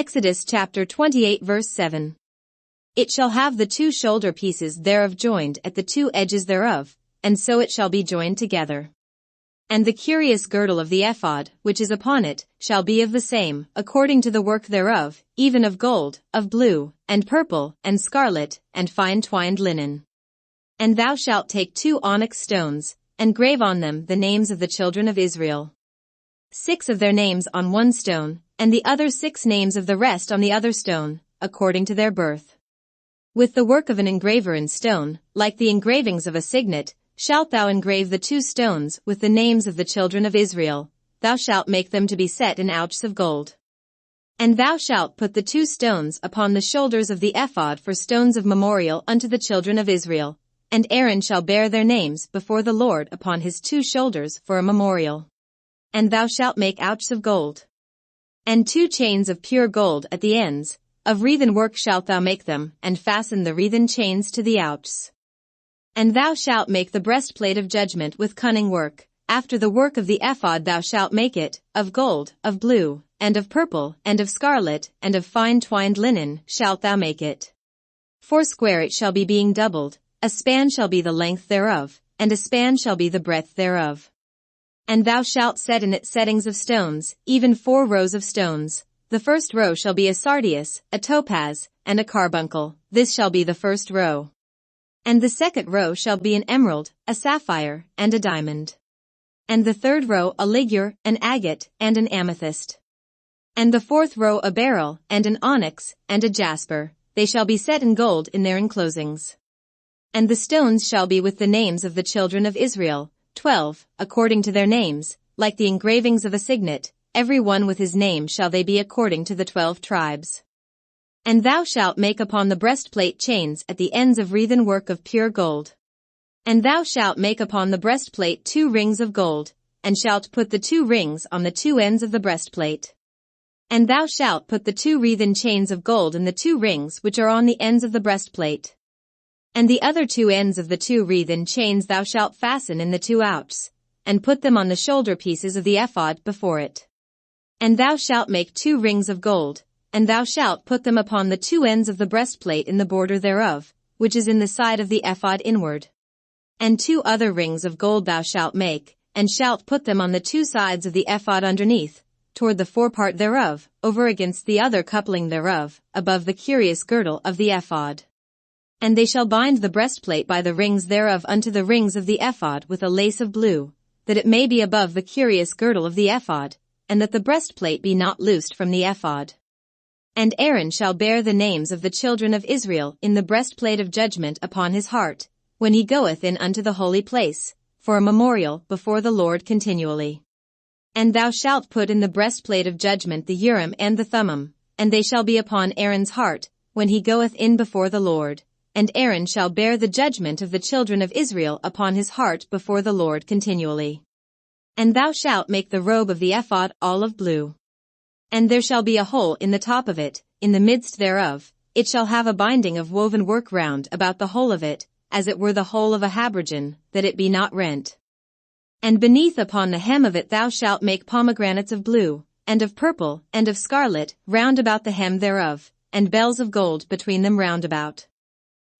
Exodus chapter 28 verse 7. It shall have the two shoulder pieces thereof joined at the two edges thereof, and so it shall be joined together. And the curious girdle of the ephod, which is upon it, shall be of the same, according to the work thereof, even of gold, of blue, and purple, and scarlet, and fine twined linen. And thou shalt take 2 onyx stones, and grave on them the names of the children of Israel. 6 of their names on one stone, and the other 6 names of the rest on the other stone, according to their birth. With the work of an engraver in stone, like the engravings of a signet, shalt thou engrave the 2 stones with the names of the children of Israel. Thou shalt make them to be set in ouches of gold. And thou shalt put the 2 stones upon the shoulders of the ephod for stones of memorial unto the children of Israel, and Aaron shall bear their names before the Lord upon his 2 shoulders for a memorial. And thou shalt make ouches of gold. And 2 chains of pure gold at the ends, of wreathen work shalt thou make them, and fasten the wreathen chains to the ouches. And thou shalt make the breastplate of judgment with cunning work, after the work of the ephod thou shalt make it, of gold, of blue, and of purple, and of scarlet, and of fine twined linen shalt thou make it. 4 it shall be being doubled, a span shall be the length thereof, and a span shall be the breadth thereof. And thou shalt set in it settings of stones, even 4 rows of stones. The first row shall be a sardius, a topaz, and a carbuncle. This shall be the first row. And the second row shall be an emerald, a sapphire, and a diamond. And the third row a ligure, an agate, and an amethyst. And the 4th row a beryl, and an onyx, and a jasper. They shall be set in gold in their enclosings. And the stones shall be with the names of the children of Israel, 12, according to their names, like the engravings of a signet, every one with his name shall they be according to the 12 tribes. And thou shalt make upon the breastplate chains at the ends of wreathen work of pure gold. And thou shalt make upon the breastplate 2 rings of gold, and shalt put the 2 rings on the 2 ends of the breastplate. And thou shalt put the 2 wreathen chains of gold in the 2 rings which are on the ends of the breastplate. And the other 2 ends of the 2 wreathen chains thou shalt fasten in the 2 ouches, and put them on the shoulder pieces of the ephod before it. And thou shalt make 2 rings of gold, and thou shalt put them upon the 2 ends of the breastplate in the border thereof, which is in the side of the ephod inward. And 2 other rings of gold thou shalt make, and shalt put them on the 2 sides of the ephod underneath, toward the forepart thereof, over against the other coupling thereof, above the curious girdle of the ephod. And they shall bind the breastplate by the rings thereof unto the rings of the ephod with a lace of blue, that it may be above the curious girdle of the ephod, and that the breastplate be not loosed from the ephod. And Aaron shall bear the names of the children of Israel in the breastplate of judgment upon his heart, when he goeth in unto the holy place, for a memorial before the Lord continually. And thou shalt put in the breastplate of judgment the Urim and the Thummim, and they shall be upon Aaron's heart, when he goeth in before the Lord. And Aaron shall bear the judgment of the children of Israel upon his heart before the Lord continually. And thou shalt make the robe of the ephod all of blue. And there shall be a hole in the top of it, in the midst thereof. It shall have a binding of woven work round about the whole of it, as it were the hole of a habergeon, that it be not rent. And beneath upon the hem of it thou shalt make pomegranates of blue, and of purple, and of scarlet, round about the hem thereof, and bells of gold between them round about.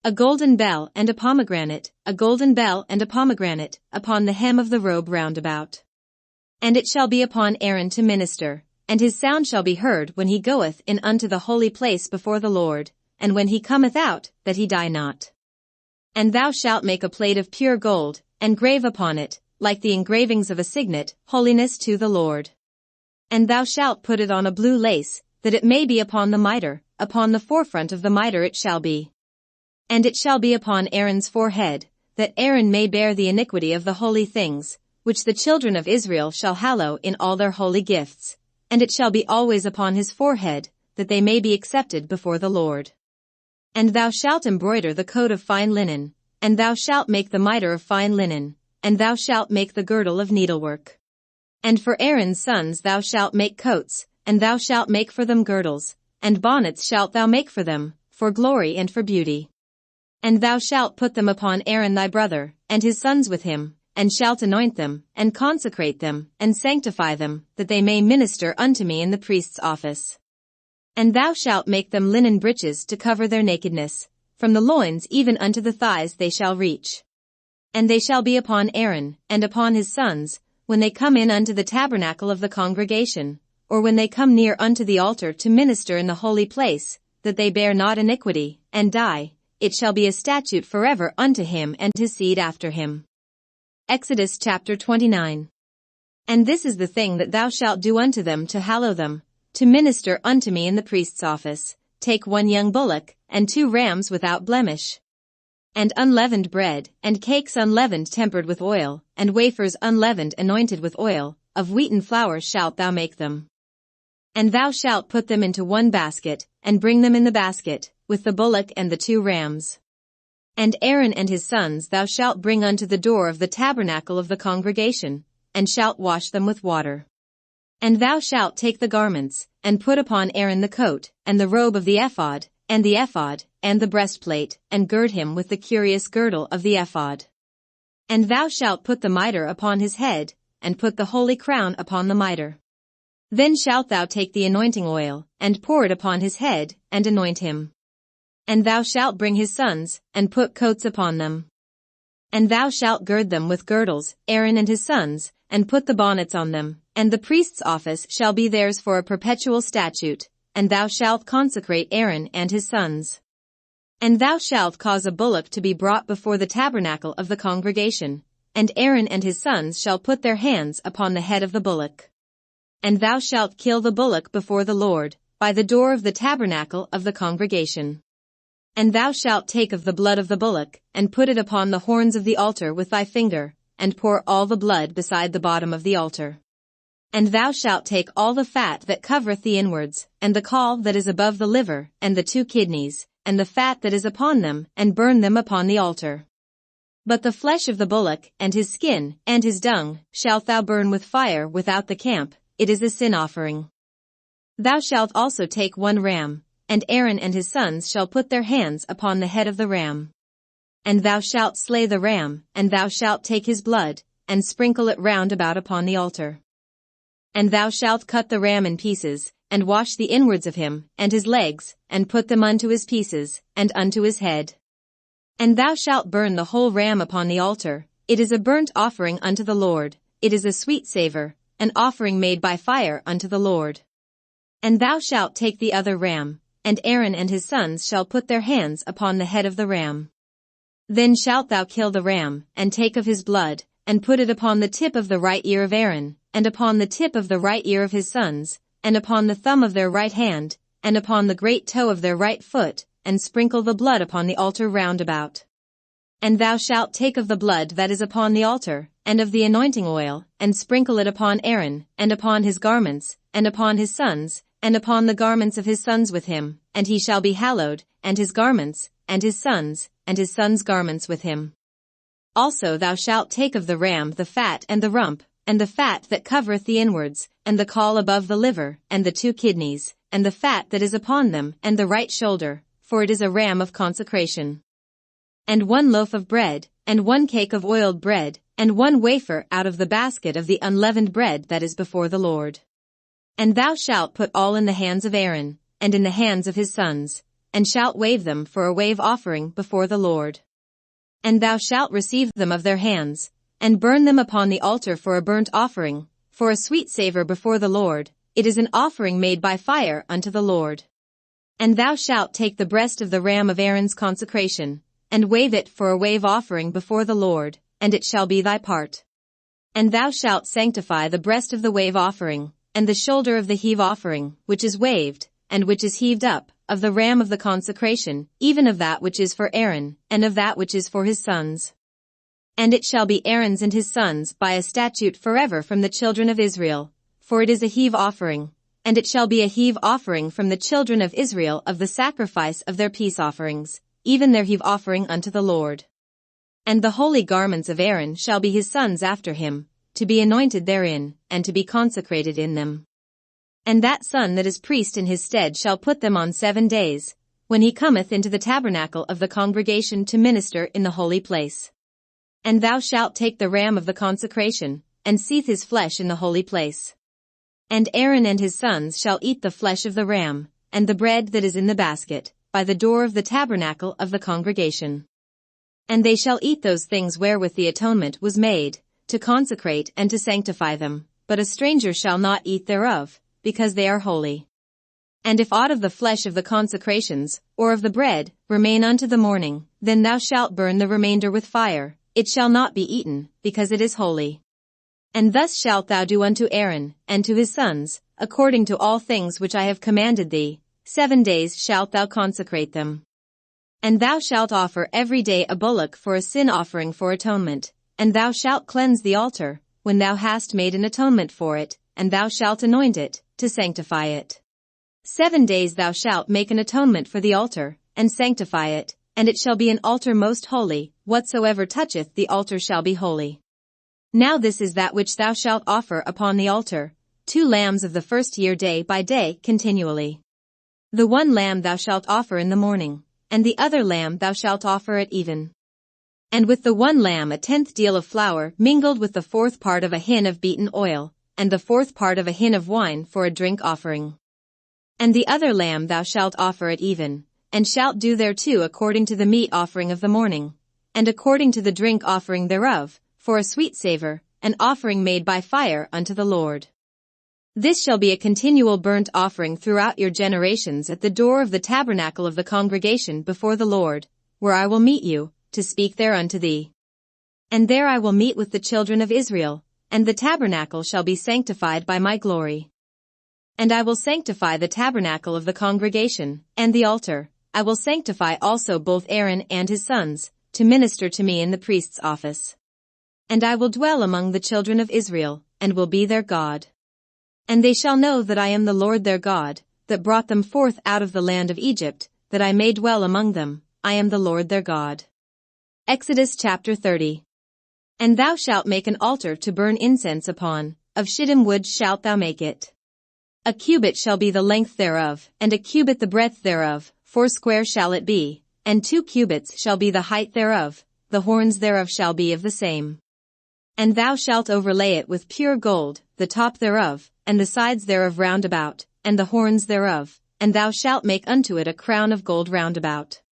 A golden bell and a pomegranate, a golden bell and a pomegranate, upon the hem of the robe round about. And it shall be upon Aaron to minister, and his sound shall be heard when he goeth in unto the holy place before the Lord, and when he cometh out, that he die not. And thou shalt make a plate of pure gold, and grave upon it, like the engravings of a signet, holiness to the Lord. And thou shalt put it on a blue lace, that it may be upon the mitre, upon the forefront of the mitre it shall be. And it shall be upon Aaron's forehead, that Aaron may bear the iniquity of the holy things, which the children of Israel shall hallow in all their holy gifts. And it shall be always upon his forehead, that they may be accepted before the Lord. And thou shalt embroider the coat of fine linen, and thou shalt make the mitre of fine linen, and thou shalt make the girdle of needlework. And for Aaron's sons thou shalt make coats, and thou shalt make for them girdles, and bonnets shalt thou make for them, for glory and for beauty. And thou shalt put them upon Aaron thy brother, and his sons with him, and shalt anoint them, and consecrate them, and sanctify them, that they may minister unto me in the priest's office. And thou shalt make them linen breeches to cover their nakedness, from the loins even unto the thighs they shall reach. And they shall be upon Aaron, and upon his sons, when they come in unto the tabernacle of the congregation, or when they come near unto the altar to minister in the holy place, that they bear not iniquity, and die. It shall be a statute forever unto him and his seed after him. Exodus chapter 29. And this is the thing that thou shalt do unto them to hallow them, to minister unto me in the priest's office. Take 1 young bullock, and 2 rams without blemish. And unleavened bread, and cakes unleavened tempered with oil, and wafers unleavened anointed with oil, of wheaten flour shalt thou make them. And thou shalt put them into 1 basket, and bring them in the basket, with the bullock and the 2 rams. And Aaron and his sons thou shalt bring unto the door of the tabernacle of the congregation, and shalt wash them with water. And thou shalt take the garments, and put upon Aaron the coat, and the robe of the ephod, and the breastplate, and gird him with the curious girdle of the ephod. And thou shalt put the mitre upon his head, and put the holy crown upon the mitre. Then shalt thou take the anointing oil, and pour it upon his head, and anoint him. And thou shalt bring his sons, and put coats upon them. And thou shalt gird them with girdles, Aaron and his sons, and put the bonnets on them, and the priest's office shall be theirs for a perpetual statute, and thou shalt consecrate Aaron and his sons. And thou shalt cause a bullock to be brought before the tabernacle of the congregation, and Aaron and his sons shall put their hands upon the head of the bullock. And thou shalt kill the bullock before the Lord, by the door of the tabernacle of the congregation. And thou shalt take of the blood of the bullock, and put it upon the horns of the altar with thy finger, and pour all the blood beside the bottom of the altar. And thou shalt take all the fat that covereth the inwards, and the caul that is above the liver, and the 2 kidneys, and the fat that is upon them, and burn them upon the altar. But the flesh of the bullock, and his skin, and his dung, shalt thou burn with fire without the camp. It is a sin offering. Thou shalt also take 1 ram, and Aaron and his sons shall put their hands upon the head of the ram. And thou shalt slay the ram, and thou shalt take his blood, and sprinkle it round about upon the altar. And thou shalt cut the ram in pieces, and wash the inwards of him, and his legs, and put them unto his pieces, and unto his head. And thou shalt burn the whole ram upon the altar. It is a burnt offering unto the Lord. It is a sweet savor, an offering made by fire unto the Lord. And thou shalt take the other ram, and Aaron and his sons shall put their hands upon the head of the ram. Then shalt thou kill the ram, and take of his blood, and put it upon the tip of the right ear of Aaron, and upon the tip of the right ear of his sons, and upon the thumb of their right hand, and upon the great toe of their right foot, and sprinkle the blood upon the altar round about. And thou shalt take of the blood that is upon the altar, and of the anointing oil, and sprinkle it upon Aaron, and upon his garments, and upon his sons, and upon the garments of his sons with him, and he shall be hallowed, and his garments, and his sons' garments with him. Also thou shalt take of the ram the fat and the rump, and the fat that covereth the inwards, and the caul above the liver, and the 2 kidneys, and the fat that is upon them, and the right shoulder, for it is a ram of consecration. And 1 loaf of bread, and 1 cake of oiled bread, and 1 wafer out of the basket of the unleavened bread that is before the Lord. And thou shalt put all in the hands of Aaron, and in the hands of his sons, and shalt wave them for a wave offering before the Lord. And thou shalt receive them of their hands, and burn them upon the altar for a burnt offering, for a sweet savor before the Lord. It is an offering made by fire unto the Lord. And thou shalt take the breast of the ram of Aaron's consecration, and wave it for a wave offering before the Lord, and it shall be thy part. And thou shalt sanctify the breast of the wave offering, and the shoulder of the heave offering, which is waved, and which is heaved up, of the ram of the consecration, even of that which is for Aaron, and of that which is for his sons. And it shall be Aaron's and his sons by a statute forever from the children of Israel, for it is a heave offering, and it shall be a heave offering from the children of Israel of the sacrifice of their peace offerings, even their heave offering unto the Lord. And the holy garments of Aaron shall be his sons after him, to be anointed therein, and to be consecrated in them. And that son that is priest in his stead shall put them on 7 days, when he cometh into the tabernacle of the congregation to minister in the holy place. And thou shalt take the ram of the consecration, and seethe his flesh in the holy place. And Aaron and his sons shall eat the flesh of the ram, and the bread that is in the basket, by the door of the tabernacle of the congregation. And they shall eat those things wherewith the atonement was made, to consecrate and to sanctify them, but a stranger shall not eat thereof, because they are holy. And if aught of the flesh of the consecrations, or of the bread, remain unto the morning, then thou shalt burn the remainder with fire, it shall not be eaten, because it is holy. And thus shalt thou do unto Aaron, and to his sons, according to all things which I have commanded thee. 7 days shalt thou consecrate them. And thou shalt offer every day a bullock for a sin offering for atonement, and thou shalt cleanse the altar, when thou hast made an atonement for it, and thou shalt anoint it, to sanctify it. 7 days thou shalt make an atonement for the altar, and sanctify it, and it shall be an altar most holy, whatsoever toucheth the altar shall be holy. Now this is that which thou shalt offer upon the altar, 2 lambs of the first year day by day continually. The one lamb thou shalt offer in the morning, and the other lamb thou shalt offer at even. And with the one lamb 1/10 deal of flour mingled with the 4th part of a hin of beaten oil, and the 4th part of a hin of wine for a drink offering. And the other lamb thou shalt offer at even, and shalt do thereto according to the meat offering of the morning, and according to the drink offering thereof, for a sweet savor, an offering made by fire unto the Lord. This shall be a continual burnt offering throughout your generations at the door of the tabernacle of the congregation before the Lord, where I will meet you, to speak there unto thee. And there I will meet with the children of Israel, and the tabernacle shall be sanctified by my glory. And I will sanctify the tabernacle of the congregation, and the altar. I will sanctify also both Aaron and his sons, to minister to me in the priest's office. And I will dwell among the children of Israel, and will be their God. And they shall know that I am the Lord their God, that brought them forth out of the land of Egypt, that I may dwell among them. I am the Lord their God. Exodus chapter 30. And thou shalt make an altar to burn incense upon, of shittim wood shalt thou make it. A cubit shall be the length thereof, and a cubit the breadth thereof, foursquare shall it be, and 2 cubits shall be the height thereof, the horns thereof shall be of the same. And thou shalt overlay it with pure gold, the top thereof, and the sides thereof round about, and the horns thereof, and thou shalt make unto it a crown of gold round about.